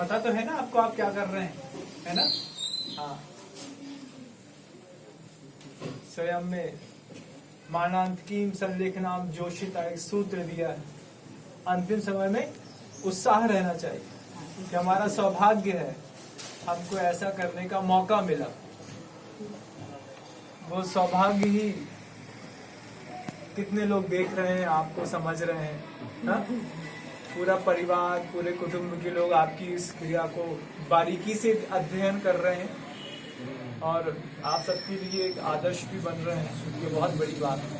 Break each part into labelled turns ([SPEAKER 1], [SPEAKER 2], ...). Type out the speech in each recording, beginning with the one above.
[SPEAKER 1] पता तो है ना आपको आप क्या कर रहे हैं, है ना? हाँ, स्वयं में मानांतकीम संलेखनाम जोशिता एक सूत्र दिया है। अंतिम समय में उत्साह रहना चाहिए कि हमारा सौभाग्य है, हमको ऐसा करने का मौका मिला। वो सौभाग्य ही कितने लोग देख रहे हैं, आपको समझ रहे हैं ना? पूरा परिवार, पूरे कुटुंब के लोग आपकी इस क्रिया को बारीकी से अध्ययन कर रहे हैं और आप सबके लिए एक आदर्श भी बन रहे हैं। ये बहुत बड़ी बात है।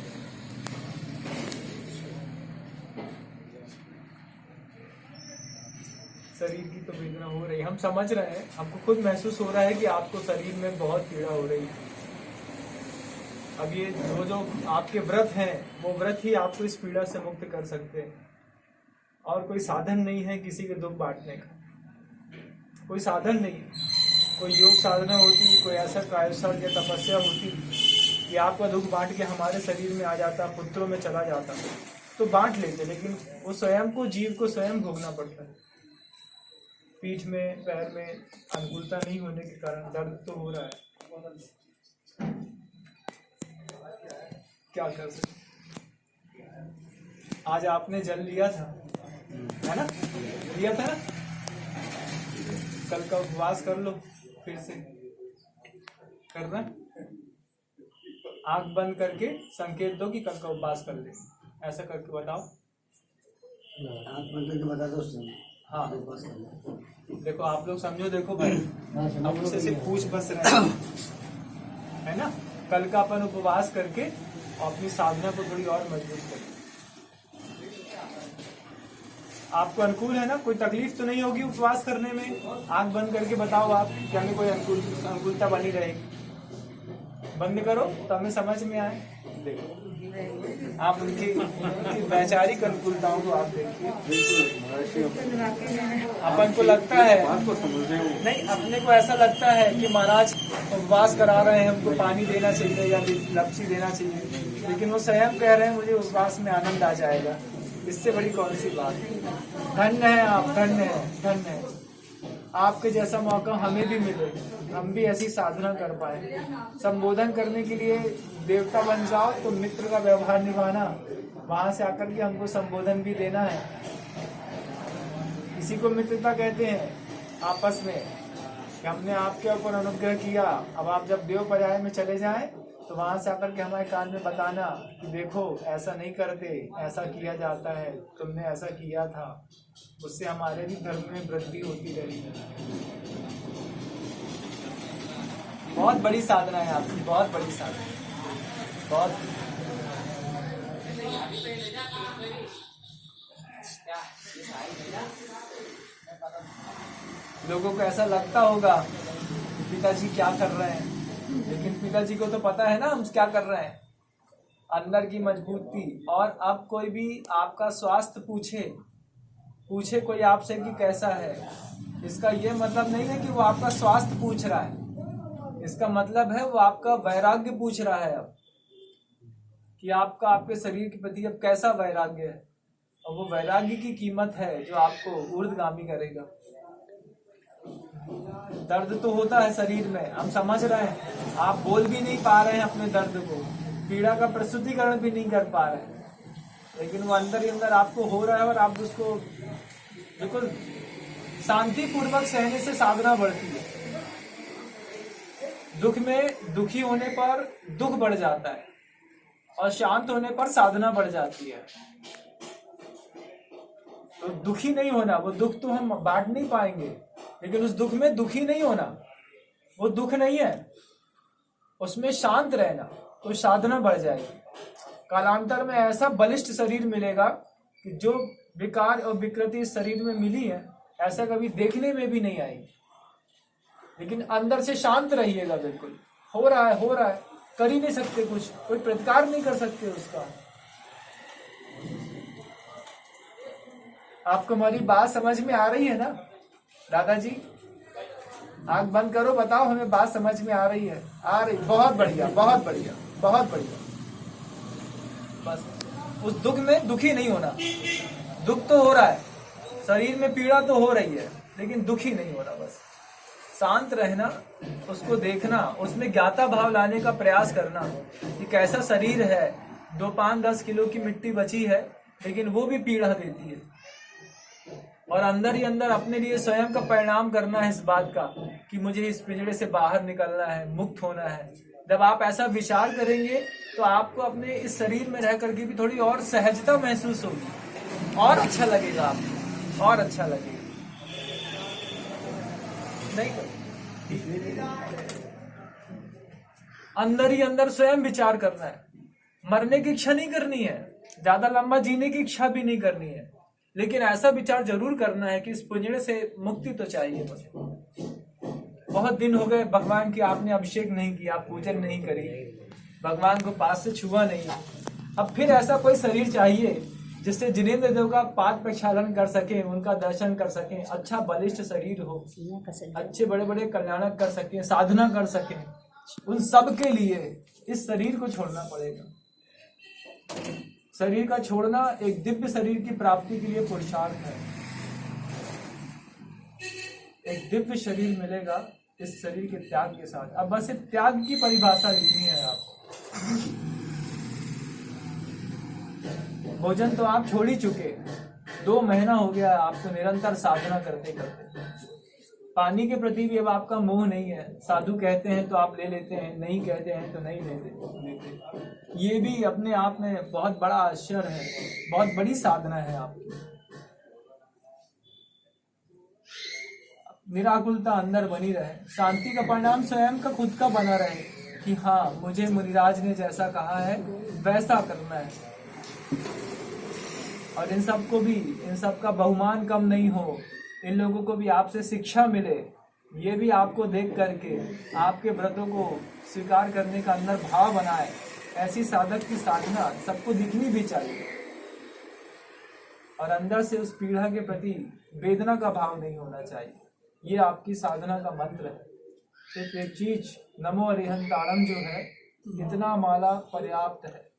[SPEAKER 1] शरीर की तो वेदना हो रही है, हम समझ रहे हैं, हमको खुद महसूस हो रहा है कि आपको शरीर में बहुत पीड़ा हो रही है। अब ये जो आपके व्रत हैं, वो व्रत ही आपको इस पीड़ा से मुक्त कर सकते हैं, और कोई साधन नहीं है किसी के दुख बांटने का। कोई साधन नहीं, कोई योग साधना होती, कोई ऐसा कायसार या तपस्या होती कि आपका दुख बांट के हमारे शरीर में आ जाता, पुत्रों में चला जाता तो बांट लेते, लेकिन वो स्वयं को, जीव को स्वयं भोगना पड़ता है। पीठ में, पैर में अनुकूलता नहीं होने के कारण दर्द तो हो रहा है, क्या कर सकते। आज आपने जल लिया था, है ना? लिया था ना? कल का उपवास कर लो, फिर से करना। आंख बंद करके संकेत दो कि कल का उपवास कर ले, ऐसा करके बताओ।
[SPEAKER 2] आंख बंद करके बता दो।
[SPEAKER 1] हाँ, देखो आप लोग समझो, देखो भाई, अब उसे से पूछ बस रहे हैं, है ना? कल का अपन उपवास करके अपनी साधना को थोड़ी और मजबूत करें। आपको अनुकूल है ना? कोई तकलीफ तो नहीं होगी उपवास करने में? आंख बंद करके बताओ आप, क्या हमें कोई अनुकूलता बनी रहेगी? बंद करो तो हमें समझ में आए। देखो आप उनकी वैचारिक अनुकूलताओं को आप देखिए। अपन को लगता है नहीं, अपने को ऐसा लगता है कि महाराज उपवास करा रहे हैं, हमको पानी देना चाहिए या लपसी देना चाहिए, लेकिन वो स्वयं कह रहे हैं मुझे उपवास में आनंद आ जाएगा। इससे बड़ी कौन सी बात है? धन्य है आप, धन्य है, धन्य है। आपके जैसा मौका हमें भी मिले, हम भी ऐसी साधना कर पाए। संबोधन करने के लिए देवता बन जाओ तो मित्र का व्यवहार निभाना, वहां से आकर के हमको संबोधन भी देना है। इसी को मित्रता कहते हैं आपस में, कि हमने आपके ऊपर अनुग्रह किया, अब आप जब देव पर्याय में चले जाएं तो वहां से आकर के हमारे कान में बताना कि देखो ऐसा नहीं करते, ऐसा किया जाता है, तुमने ऐसा किया था। उससे हमारे भी धर्म में वृद्धि होती रही। बहुत बड़ी साधना है आपकी, बहुत बड़ी साधना, बहुत। लोगों को ऐसा लगता होगा पिताजी क्या कर रहे हैं, लेकिन पिताजी को तो पता है ना हम क्या कर रहे हैं। अंदर की मजबूती। और अब कोई भी आपका स्वास्थ्य पूछे कोई आपसे कि कैसा है, इसका ये मतलब नहीं है कि वो आपका स्वास्थ्य पूछ रहा है, इसका मतलब है वो आपका वैराग्य पूछ रहा है अब, कि आपका आपके शरीर के प्रति अब कैसा वैराग्य है। और वो वैराग्य की कीमत है जो आपको ऊर्ध्वगामी करेगा। दर्द तो होता है शरीर में, हम समझ रहे हैं, आप बोल भी नहीं पा रहे हैं अपने दर्द को, पीड़ा का प्रस्तुतिकरण भी नहीं कर पा रहे हैं, लेकिन वो अंदर ही अंदर आपको हो रहा है और आप उसको बिल्कुल शांति पूर्वक सहने से साधना बढ़ती है। दुख में दुखी होने पर दुख बढ़ जाता है और शांत होने पर साधना बढ़ जाती है। तो दुखी नहीं होना, वो दुख तो हम बांट नहीं पाएंगे, लेकिन उस दुख में दुखी नहीं होना, वो दुख नहीं है, उसमें शांत रहना, तो साधना बढ़ जाएगी। कालांतर में ऐसा बलिष्ठ शरीर मिलेगा कि जो विकार और विकृति इस शरीर में मिली है ऐसा कभी देखने में भी नहीं आएगी। लेकिन अंदर से शांत रहिएगा, बिल्कुल हो रहा है, कर ही नहीं सकते कुछ, कोई प्रतिकार नहीं कर सकते उसका। आपको हमारी बात समझ में आ रही है ना दादाजी? आंख बंद करो, बताओ हमें बात समझ में आ रही है? आ रही, बहुत बढ़िया, बहुत बढ़िया, बहुत बढ़िया। बस उस दुख में दुखी नहीं होना। दुख तो हो रहा है, शरीर में पीड़ा तो हो रही है लेकिन दुखी नहीं होना, बस शांत रहना, उसको देखना, उसमें ज्ञाता भाव लाने का प्रयास करना कि कैसा शरीर है, 2, 5, 10 किलो की मिट्टी बची है लेकिन वो भी पीड़ा देती है। और अंदर ही अंदर अपने लिए स्वयं का परिणाम करना है इस बात का कि मुझे इस पिंजरे से बाहर निकलना है, मुक्त होना है। जब आप ऐसा विचार करेंगे तो आपको अपने इस शरीर में रह करके भी थोड़ी और सहजता महसूस होगी और अच्छा लगेगा, आपको और अच्छा लगेगा। नहीं, अंदर ही अंदर स्वयं विचार करना है। मरने की इच्छा नहीं करनी है, ज्यादा लंबा जीने की इच्छा भी नहीं करनी है, लेकिन ऐसा विचार जरूर करना है कि इस पिंजरे से मुक्ति तो चाहिए मुझे। बहुत दिन हो गए भगवान की आपने अभिषेक नहीं किया, पूजन नहीं करी, भगवान को पास से छुआ नहीं। अब फिर ऐसा कोई शरीर चाहिए जिससे जिनेंद्र देव का पाद प्रक्षालन कर सके, उनका दर्शन कर सके, अच्छा बलिष्ठ शरीर हो, अच्छे बड़े बड़े कल्याणक कर सके, साधना कर सके। उन सब के लिए इस शरीर को छोड़ना पड़ेगा। शरीर का छोड़ना एक दिव्य शरीर की प्राप्ति के लिए पुरुषार्थ है। एक दिव्य शरीर मिलेगा इस शरीर के त्याग के साथ। अब बस त्याग की परिभाषा लिखनी है आपको। भोजन तो आप छोड़ ही चुके, 2 महीना हो गया आपको निरंतर साधना करते करते। पानी के प्रति भी अब आपका मोह नहीं है, साधु कहते हैं तो आप ले लेते हैं, नहीं कहते हैं तो नहीं लेते। ये भी अपने आप में बहुत बड़ा आश्चर्य है, बहुत बड़ी साधना है आपकी। निराकुलता अंदर बनी रहे, शांति का परिणाम स्वयं का खुद का बना रहे कि हाँ मुझे मुनिराज ने जैसा कहा है वैसा करना है। और इन सबको भी, इन सब का बहुमान कम नहीं हो, इन लोगों को भी आपसे शिक्षा मिले, ये भी आपको देख करके आपके व्रतों को स्वीकार करने का अंदर भाव बनाए। ऐसी साधक की साधना सबको दिखनी भी चाहिए और अंदर से उस पीड़ा के प्रति वेदना का भाव नहीं होना चाहिए। ये आपकी साधना का मंत्र है। सिर्फ एक चीज नमो अरिहंताणम जो है, इतना माला पर्याप्त है।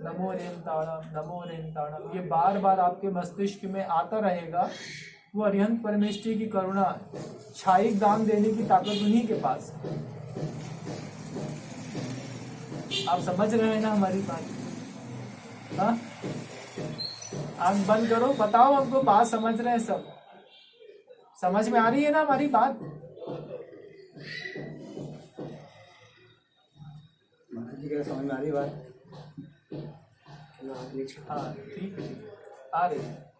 [SPEAKER 1] नमो अरिहंताणम, नमो अरिहंताणम, ये बार बार आपके मस्तिष्क में आता रहेगा। वो अरिहंत परमेष्ठी की करुणा, छायिक दान देने की ताकत उन्हीं के पास है। आप समझ रहे हैं ना हमारी बात? हाँ, आंख बंद करो, बताओ हमको बात समझ रहे हैं सब? समझ में आ रही है ना हमारी बात?
[SPEAKER 2] समझ में आ रही बात?
[SPEAKER 1] हाँ ठीक है, आ रही है।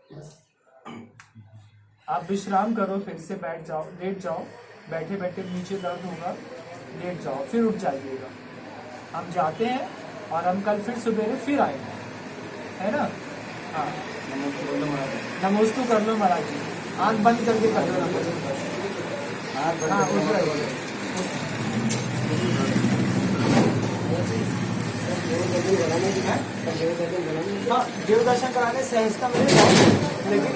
[SPEAKER 1] आप विश्राम करो, फिर से बैठ जाओ, लेट जाओ। बैठे बैठे नीचे दर्द होगा, लेट जाओ, फिर उठ जाइएगा। हम जाते हैं और हम कल फिर सुबह फिर आएंगे, है ना? हाँ, नमोस्तु कर लो महाराज जी, आँख बंद करके कर लो नमोस्तु। हाँ, उठ रहे हाँ, देव दर्शन कराने सहजता मिलेगा, लेकिन